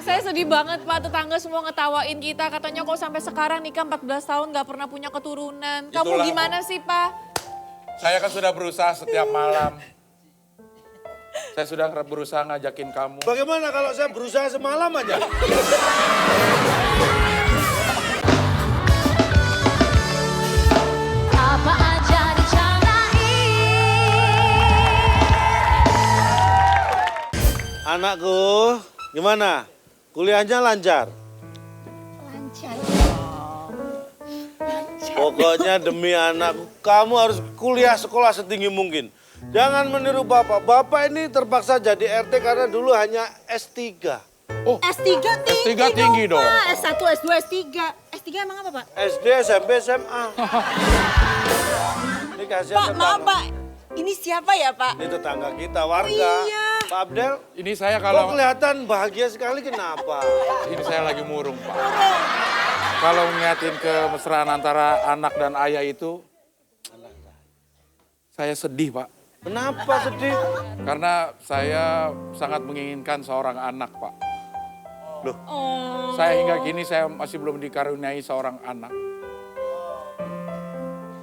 saya sedih banget Pak, tetangga semua ngetawain kita. Katanya kok sampai sekarang nikah 14 tahun gak pernah punya keturunan. Kamu Itulah. gimana sih Pak? Saya kan sudah berusaha setiap malam. Saya sudah berusaha ngajakin kamu. Bagaimana kalau saya berusaha semalam aja? Apa aja dicanain. Anakku, gimana? Kuliahnya lancar? Lancar. Pokoknya demi anakku, kamu harus kuliah sekolah setinggi mungkin. Jangan meniru Bapak. Bapak ini terpaksa jadi RT karena dulu hanya S3. Oh, S3 tinggi, S3 tinggi dong. Pak. S1, S2, S3. S3 emang apa, Pak? SD, SMP, SMA. Ini kasihan Pak, maaf, tetangga. Pak. Ini siapa ya, Pak? Ini tetangga kita, warga. Iya. Pak Abdel, ini saya kok kalau kelihatan bahagia sekali, kenapa? ini saya lagi murung, Pak. Kalau ngeliatin kemesraan antara anak dan ayah itu, saya sedih, Pak. Kenapa sedih? Karena saya sangat menginginkan seorang anak, Pak. Loh, Oh. saya hingga kini saya masih belum dikaruniai seorang anak.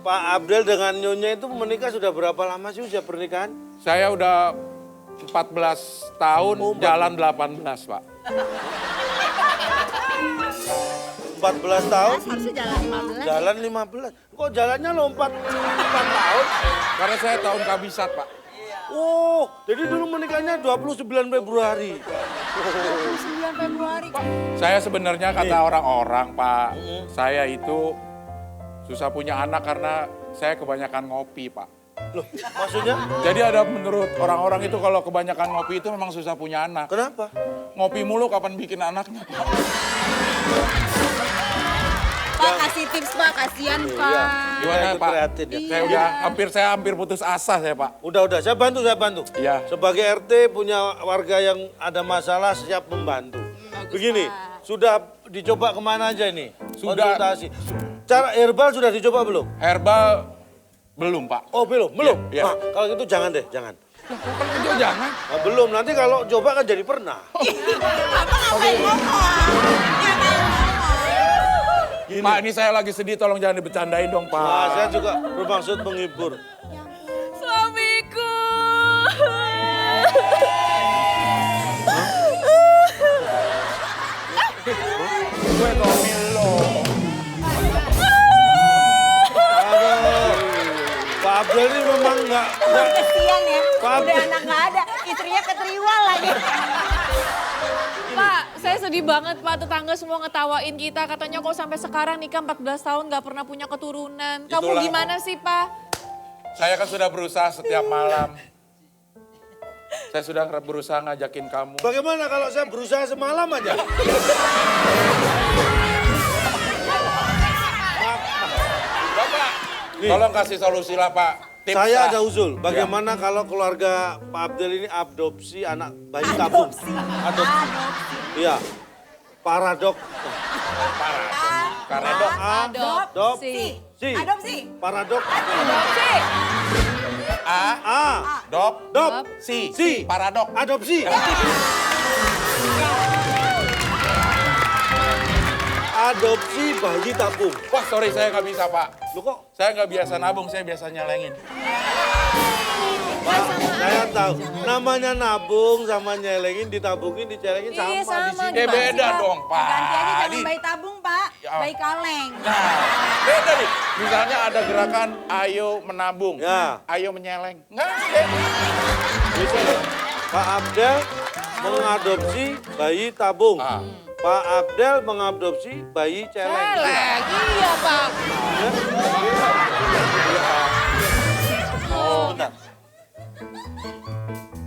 Pak Abdel dengan Nyonya itu menikah sudah berapa lama sih usia pernikahan? Saya udah 14 tahun, jalan 18, Pak. 14 tahun, Harusnya jalan 15. jalan 15. Kok jalannya lompat 4 tahun? Karena saya tahun kabisat, Pak. Oh, jadi dulu menikahnya 29 Februari. 9 Februari. Saya sebenarnya kata orang-orang, Pak, saya itu susah punya anak karena saya kebanyakan ngopi, Pak. Loh, maksudnya? Jadi ada menurut orang-orang itu kalau kebanyakan ngopi itu memang susah punya anak. Kenapa? Ngopi mulu kapan bikin anaknya, Pak? Pak, kasih tips, Pak. Kasihan, Pak. Iya. Gimana, Ikut Pak? prihatin ya. Saya hampir putus asa saya, Pak. Udah, saya bantu. Iya. Sebagai RT punya warga yang ada masalah siap membantu. Begini, sudah dicoba kemana aja ini? Sudah. Konsultasi. Cara herbal sudah dicoba belum? Herbal belum, Pak. Oh, belum? Iya. Nah, kalau gitu jangan deh, jangan. Bukan itu jangan. Nah, belum, nanti kalau coba kan jadi pernah. Bapak ngapain ngomong? Gini. Pak, ini saya lagi sedih, tolong jangan dibercandain dong, Pak. Nah, saya juga bermaksud menghibur. Suamiku. Gue ngomil lo. Aduh, Pak Abdel ini memang nggak. Kasihan ya. Pak. Udah anak nggak ada. Istrinya keteriwal lagi. Pak, saya sedih banget Pak, tetangga semua ngetawain kita. Katanya kok sampai sekarang nikah 14 tahun gak pernah punya keturunan. Kamu Itulah. gimana sih Pak? Saya kan sudah berusaha setiap malam. Saya sudah berusaha ngajakin kamu. Bagaimana kalau saya berusaha semalam aja? Bapak, Nih. tolong kasih solusi lah, Pak. Tips Saya lah. ada usul. Bagaimana kalau keluarga Pak Abdel ini adopsi anak bayi tabung? Adopsi. Iya. Paradok. Karedok. Adopsi. Si. Adopsi. Paradok. Adopsi. A. Dop. Dop. Si. Si. Paradok. Adopsi. Adopsi bayi tabung. Wah, sorry saya nggak bisa, Pak. Loh kok? Saya nggak biasa nabung, saya biasa nyelengin. Pak, saya tahu. Namanya nabung sama nyelengin, ditabungin, dicelengin sama, Iya, sama. di sini. Eh, beda dong, Pak. Ganti aja jangan Ini- bayi tabung, Pak. Ya. Bayi kaleng. Nah, beda nih. Misalnya ada gerakan ayo menabung, Ya. ayo menyeleng. Nggak ada. Bisa deh. Pak Abdel mengadopsi bayi tabung. Ah. Pak Abdel mengadopsi bayi celeng. Celeng, iya Pak. Sebentar.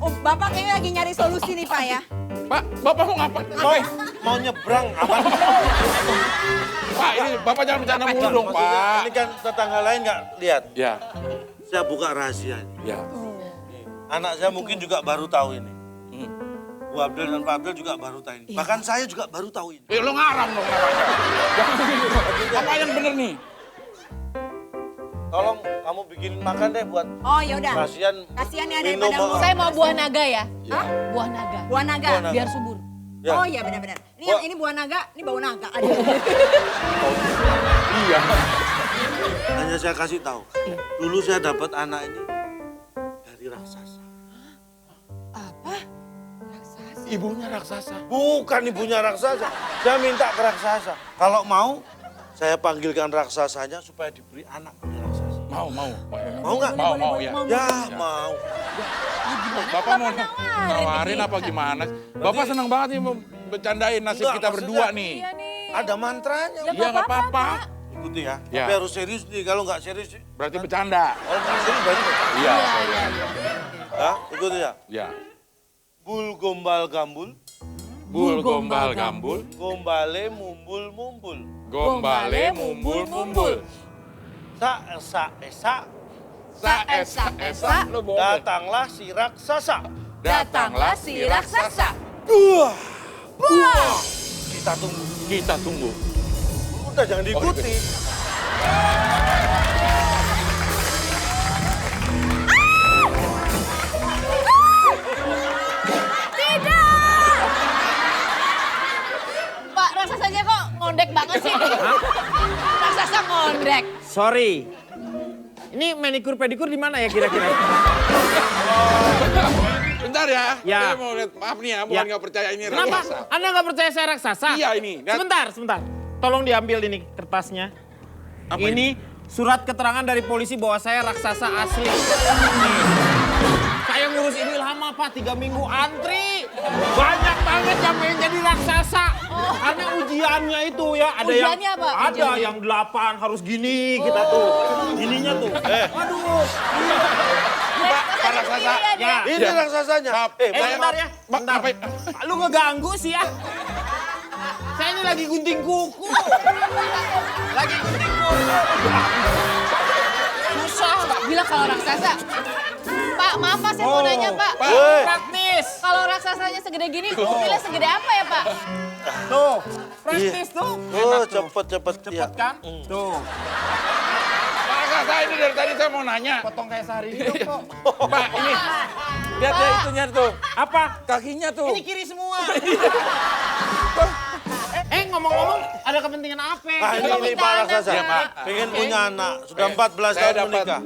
Oh, Bapak kayaknya lagi nyari solusi nih, Pak ya. Pak, Bapak mau ngapain? Mau nyebrang apa? Pak, ini Bapak jangan bercanda mulu dong, Maksudnya, Pak. ini kan tetangga lain nggak lihat. Ya, Saya buka rahasia. ya. Nih, anak saya mungkin juga baru tahu ini. Bu Abdel dan Pak Abdel juga baru tahu ini. Bahkan saya juga baru tahu ini. Lo ngarang dong namanya. Jangan begitu. Apa yang bener nih? Tolong kamu bikin makan deh buat Oh, yaudah. kasihan. Kasihan ya minum, daripada Mak. Saya mau buah naga ya. Ya. Buah naga. Buah naga. Buah naga. Biar subur. Ya. Oh iya benar-benar. Ini buah naga, ini bau naga. Aduh. Iya. Hanya saya kasih tahu. Dulu saya dapat anak ini dari raksasa. Ibunya raksasa. Bukan ibunya raksasa. Saya minta ke raksasa. Kalau mau, saya panggilkan raksasanya supaya diberi anak punya raksasa. Mau. Mau nggak? Mau ya. Ya, mau. Bapak mau nawarin apa gimana? Bapak senang banget nih bercandain nasib Enggak, kita berdua maksudnya- nih. Iya nih. Ada mantranya. Iya nggak apa-apa. Ikuti ya. Ya. Tapi harus serius nih. Kalau nggak serius, Berarti bercanda. kalau nggak serius berarti bercanda. Iya. Ya, ikuti ya. Ya. Bul gombal gambul, Bul gombal gambul, gombale mumbul mumbul. gombale mumbul. Sa esa esa, Esa. Lu bohong. datanglah si raksasa. Datanglah si raksasa. Kita tunggu. Kita tunggu. Udah jangan diikuti. Pak, raksasanya kok ngondek banget sih? Raksasa ngondek. Sorry. Ini manikur pedikur di mana ya kira-kira? Bentar ya. Ya. Saya mau lihat, maaf nih ya, bukan Ya. nggak percaya ini Kenapa? raksasa. Anda nggak percaya saya raksasa? Iya ini. Lihat. Sebentar. Tolong diambil ini kertasnya. Apa ini surat keterangan dari polisi bahwa saya raksasa asli. Nih. Saya ngurus ini lama Pak, 3 minggu antri. Banyak banget yang pengen jadi raksasa. Karena ujiannya itu ya, ada Ujiannya yang apa? ada Ujiannya? yang 8 harus gini kita tuh. Ininya tuh. Aduh. Pak raksasa. Ya. Ini raksasanya. Maaf. Bentar ya. Bentar. Apa? Lu ngeganggu sih ya. Saya ini lagi gunting kuku. Lagi gunting kuku. Susah. Pak bilang kalau raksasa. Pak, maaf Pak, saya mau nanya Pak. Woi. Praktis. Kalau raksasanya segede gini, mobilnya segede apa ya Pak? Tuh. Praktis tuh. Oh, cepet. Cepet kan? Tuh. Pak raksasa ini dari tadi saya mau nanya. Potong kayak sehari ini dong kok. Pak ini. Lihat ya itunya tuh. Apa? Kakinya tuh. Ini kiri semua. Ngomong-ngomong, ada kepentingan apa? Ah, ini Pak raksasa. Iya, Pak. Pengen punya anak. Sudah 14 Saya tahun dapat menikah.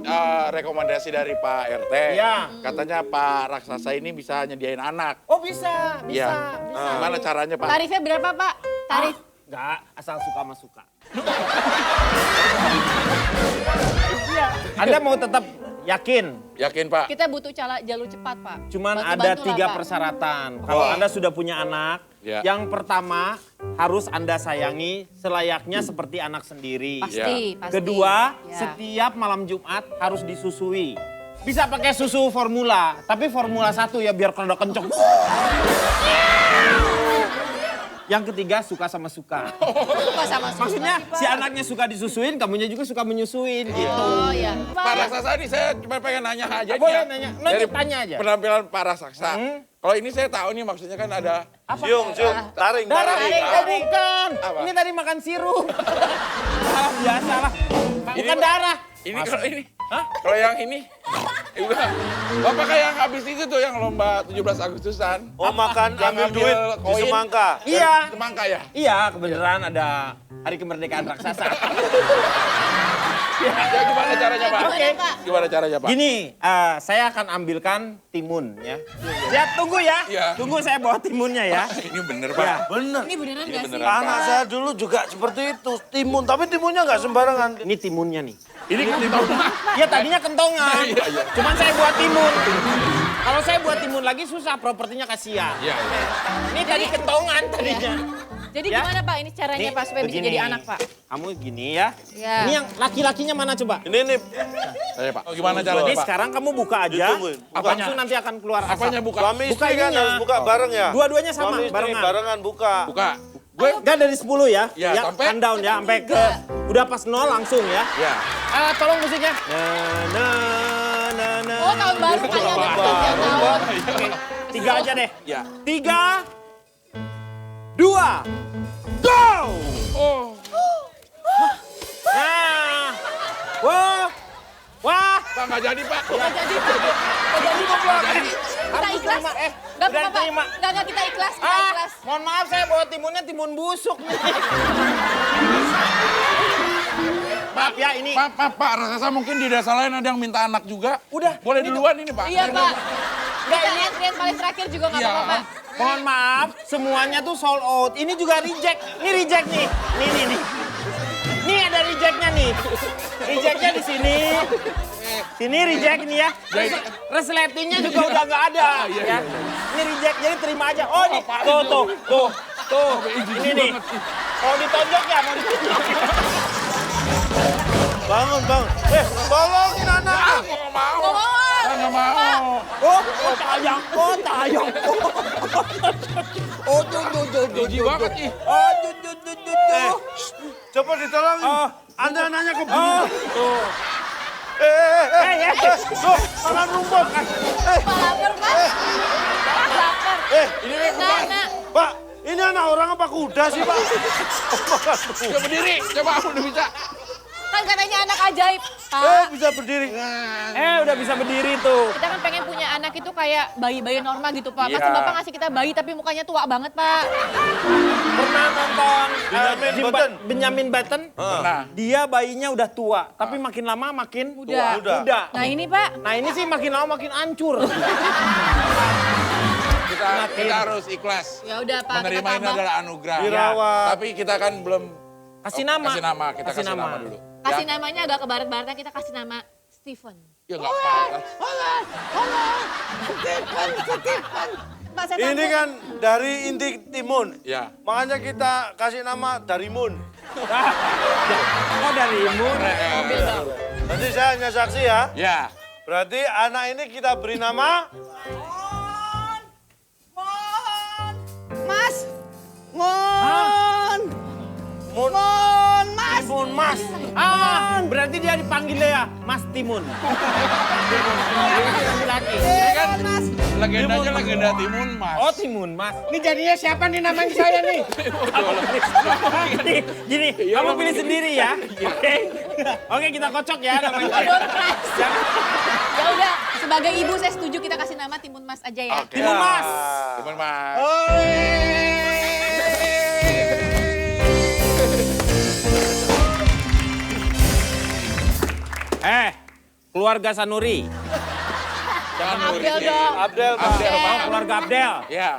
rekomendasi dari Pak RT. Iya. Katanya Pak raksasa ini bisa nyediain anak. Oh bisa. Iya. Gimana caranya Pak? Tarifnya berapa Pak? Tarif. Enggak, asal suka sama suka. Anda mau tetap yakin? Yakin Pak? Kita butuh jalur cepat Pak. Cuman Bantu-bantu ada lah, 3 Pak. persyaratan. Kalau Anda sudah punya anak, Ya. yang pertama harus Anda sayangi selayaknya seperti anak sendiri. Pasti, pasti. Kedua, Ya. setiap malam Jumat harus disusui. Bisa pakai susu formula, tapi formula 1 ya biar kalau udah kenceng. Yang ketiga, suka sama suka. Suka sama suka. Maksudnya si anaknya suka disusuin, kamunya juga suka menyusuin gitu. Oh iya. Pak raksasa ini saya cuma pengen nanya aja. Boleh nih ya. nanya. Dari Tanya aja. penampilan Pak raksasa. Kalau ini saya tahu nih maksudnya kan ada. Siung, taring. Darah oh bukan. Apa? Ini tadi makan sirup. Biasa lah. Bukan darah. Ini kalau ini. Kalau yang ini. Udah. Bapak kayak yang habis itu tuh yang lomba 17 Agustusan. Oh, makan Yang ambil duit di koin. semangka. Iya. Semangka ya? Iya, kebenaran ada Hari Kemerdekaan Raksasa. Ya gimana caranya Pak? Gimana, Pak? Gimana caranya Pak? Gini, saya akan ambilkan timun ya. Siap, tunggu ya. Iya. Tunggu saya bawa timunnya ya. Ini bener Ya. Pak. Bener. Ini beneran gak sih? beneran. Anak saya dulu juga seperti itu. Timun, tapi timunnya nggak sembarangan. Ini timunnya nih. Ini timun. Iya tadinya kentongan. Iya, iya. Cuman saya buat timun. Kalau saya buat timun lagi susah, propertinya kasihan. Iya, iya. Ini tadi kentongan tadinya. Jadi Ya. gimana Pak ini caranya Nih, Pak supaya bisa begini. jadi anak Pak? Kamu gini ya. Iya. Ini yang laki-lakinya mana coba? Ini nih, Saya Pak. Oh, gimana caranya Ini Pak? sekarang kamu buka aja. Ditungguin. Apanya? Langsung nanti akan keluar asap. Apanya buka? suami Buka istri kan ininya. harus buka bareng ya? Dua-duanya sama, Suami istri barengan. barengan buka. Buka. Gue Enggak dari 10 ya. Ya, sampai? Countdown ya, sampai ke udah pas 0 langsung ya. ya. Tolong musiknya. Na. Oh tahun baru Pak ya, pergantian tahun. Oke, 3 aja deh. Ya. 3, 2, go! Oh. Nah. Wah. Pak nggak jadi Pak. Nggak jadi Pak. Nggak jadi Pak. Harus Kita ikhlas. terima, Enggak Udah apa-apa, terima. Enggak, kita ikhlas, kita Ah, ikhlas. mohon maaf saya bawa timunnya timun busuk nih. Maaf ya ini. Pak, raksasa mungkin di desa lain ada yang minta anak juga. Udah, Boleh ini duluan ini, Pak. Iya, Pak. Nggak, Kita ini- antrian paling terakhir juga nggak Iya. apa-apa, Pak. Mohon maaf, semuanya tuh sold out. Ini juga reject. Ini reject nih. Nih. Nih ada rejectnya nih. Rejectnya di sini. Sini reject nih ya. Resletingnya juga udah nggak ada. Ya. Ini reject, jadi terima aja. Oh nih, tuh. Ini nih. Mau ditonjok ya, mau ditonjok. Bangun. Tolongin anak. Nggak mau. Saya nggak mau. Oh, tayang. Oh, Jijik banget ih. Oh, Coba ditolongin. Oh. Anda anaknya Oh, kebun. tuh. Tuh, makan rumput. Pak lapar, Pak. Lapar. Ini Nana. Pak, ini anak orang apa kuda sih, Pak? Coba berdiri. Coba aku udah bisa. Kan katanya anak ajaib, Pak. Bisa berdiri. Udah bisa berdiri tuh. Kita kan pengen punya anak itu kayak bayi-bayi normal gitu, Pak. Pasti Iya. Bapak ngasih kita bayi tapi mukanya tua banget, Pak. Pernah nonton Benjamin Button? Benjamin Button? Pernah. Dia bayinya udah tua, tapi makin lama makin Muda. muda. Nah ini, Pak. Nah ini sih makin lama makin hancur. Kita harus ikhlas. Ya udah, Pak. Menerima kita ini tabah. adalah anugerah. Dirawat. Tapi kita kan belum Kasih nama. Kasih nama, kita kasih nama dulu. Kasih Ya? namanya agak ke barat-baratan, kita kasih nama Steven. Ya nggak apa-apa. Pak, saya Ini takut. kan dari inti timun. Ya. Makanya kita kasih nama Darimun. Oh dari imun. Mobil dong. Nanti saya hanya saksi ya. Ya. Berarti anak ini kita beri nama Mas. Mun. Mas. Timun Mas. Berarti dia dipanggilnya ya Mas Timun. Timun. Laki-laki. Ini kan legendanya legenda Timun, Mas. Oh Timun Mas. Ini jadinya siapa nih namanya saya nih? Nih, gini, kamu pilih sendiri ya. Oke. Oke, kita kocok ya namanya. Door prize. Ya udah, sebagai ibu saya setuju kita kasih nama Timun Mas aja ya. Oke. Timun Mas. Timun Mas. Keluarga Sanuri. Jangan Abdel Nuri. dong. Abdel. Oh, keluarga Abdel. Ya.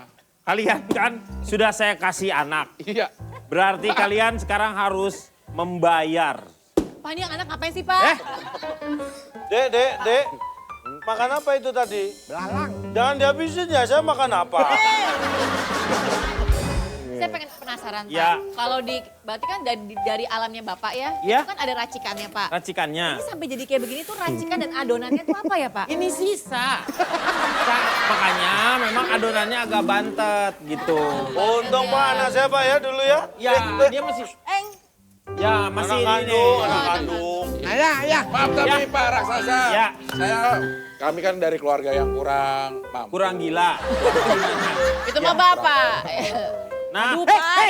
Kalian kan sudah saya kasih anak. Iya. Berarti kalian sekarang harus membayar. Pak, ini yang anak ngapain sih, Pak? Dek. Makan apa itu tadi? Belalang. Jangan dihabisin ya, saya makan apa? Saya pengen penasaran, Pak. Ya. Kalau berarti kan dari alamnya Bapak ya, Ya. itu kan ada racikannya, Pak. Racikannya. Ini sampai jadi kayak begini tuh racikan dan adonannya tuh apa ya, Pak? Ini sisa. Makanya memang adonannya agak bantet gitu. Untung Pak anak saya Pak ya dulu ya. Ya, dia masih... Eng. Ya, masih Anak ini kandung, nih. anak kandung. Ya. Maaf tapi Pak Raksasa. Ya. Kami kan dari keluarga yang kurang mampu. Kurang gila. Itu mah Bapak. Nah, Aduh, Pak.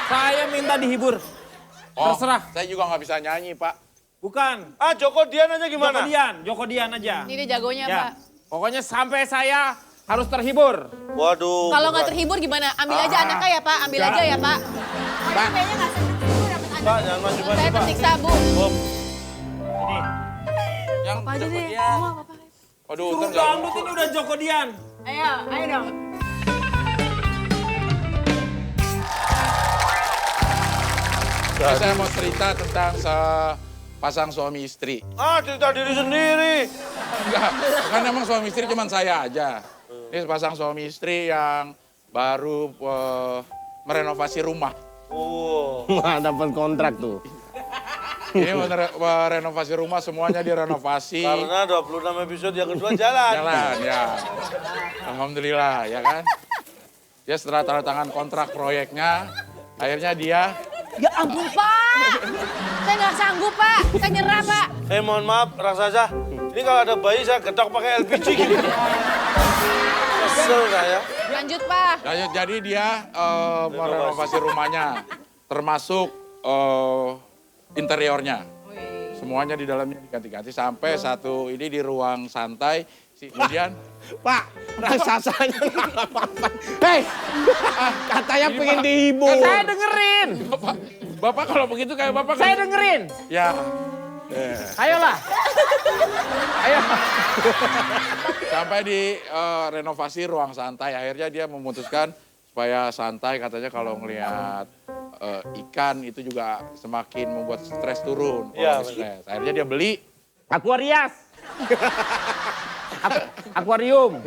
saya minta dihibur. Oh, Terserah. saya juga nggak bisa nyanyi, Pak. Bukan. Ah Joko Dian aja gimana? Joko Dian aja. Ini dia jagonya, Ya. Pak. Pokoknya sampai saya harus terhibur. Waduh. Kalau nggak terhibur gimana? Ambil aja anaknya ya, Pak. Ambil aja ya, Pak. Kayaknya nggak sensitif dapat anak. Pak jangan maju-maju Saya Pak. tersiksa, Bu. Bom. Ini. Yang Apa aja deh. Dian. Semua apa-apa. Waduh, Suruh ntar nggak dangdut ini udah Joko Dian. Ayo dong. Jadi saya mau cerita tentang sepasang suami istri. Ah cerita diri sendiri. Enggak, kan emang suami istri cuma saya aja. Ini sepasang suami istri yang baru merenovasi rumah. Oh. Wah, dapat kontrak tuh. Ini merenovasi rumah, semuanya direnovasi. Karena 26 episode yang kedua jalan. Jalan, ya. Alhamdulillah, ya kan. Dia setelah tanda tangan kontrak proyeknya, akhirnya dia Ya ampun, Pak. Saya nggak sanggup, Pak. Saya nyerah, Pak. Mohon maaf raksasa. Ini kalau ada bayi saya gedak pakai LPG gitu. Kesel saya. Lanjut, Pak. jadi dia merenovasi rumahnya, termasuk interiornya. Semuanya di dalamnya diganti-ganti sampai satu ini di ruang santai. Kemudian Pak, raksasanya nggak apa-apa. Hei, katanya pengen dihibur. Saya dengerin. Bapak kalau begitu kayak Bapak Saya kan. dengerin. Ya. Ayolah. Ayo. Sampai di renovasi ruang santai. Akhirnya dia memutuskan supaya santai, katanya kalau ngelihat ikan itu juga semakin membuat stres turun. Iya, Stres. Akhirnya dia beli Aquarius. Akuarium.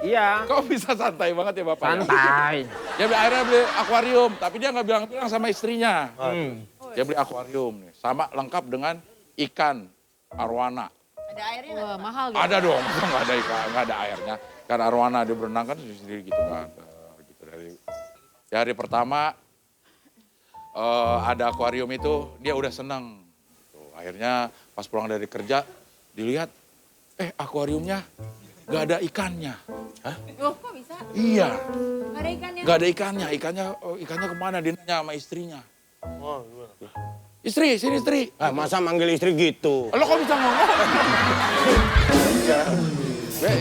Iya. Kok bisa santai banget ya Bapak? ya? Santai. Dia akhirnya beli akuarium, tapi dia nggak bilang-bilang sama istrinya. Dia beli akuarium nih, sama lengkap dengan ikan arwana. Ada airnya Wah, mahal deh. Ada dong, masa nggak ada ikan, nggak ada airnya. Kan arwana dia berenang kan sendiri gitu kan. Gitu dari hari pertama ada akuarium itu dia udah seneng. Gitu. Akhirnya pas pulang dari kerja dilihat, akuariumnya nggak ada ikannya. Loh, kok bisa? Iya, Nggak ada ikannya? nggak ada ikannya. Ikannya kemana? Dia nanya sama istrinya. Oh, gimana? Istri, sini istri. Ah, masa manggil istri gitu? Lo kok bisa ngomong?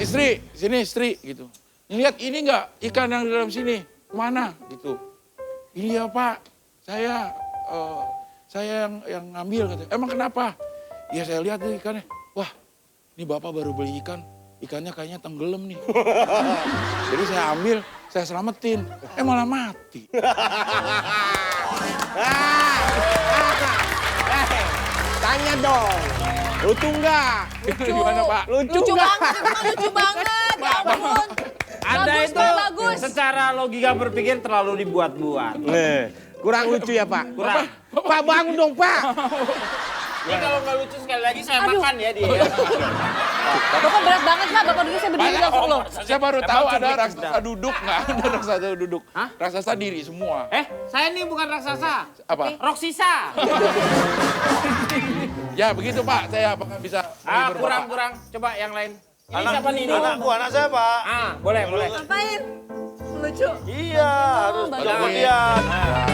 Istri, sini istri gitu. Lihat ini nggak ikan yang di dalam sini? Mana gitu? Ini ya Pak, saya yang ngambil katanya. Emang kenapa? Ya saya lihat nih ikannya. Wah, ini Bapak baru beli ikan. Ikannya kayaknya tenggelam nih. Jadi saya ambil, saya selamatin. Malah mati. Tanya dong. Lucu nggak? Gimana Pak? Lucu Lucu nggak? banget, itu mah lucu banget. Ya ampun. Anda Bagus, itu Pak, bagus. secara logika berpikir terlalu dibuat-buat. Nih, kurang lucu ya Pak? Kurang. Pak bangun dong Pak. Ini kalau nggak lucu sekali lagi saya makan ya dia. Bapak berat banget, Pak. Bapak dulu saya berdiri langsung loh. Saya baru tahu ada raksasa duduk, nggak ada raksasa duduk. Raksasa diri semua. Saya ini bukan raksasa. Apa? Roksisa. Ya begitu Pak, saya apakah bisa menghibur Bapak? Kurang. Coba yang lain. Ini siapa nih? Anakku, anak saya Pak. Boleh. Ngapain? Lucu. Iya, harus Bantuin. kemudian. Ya,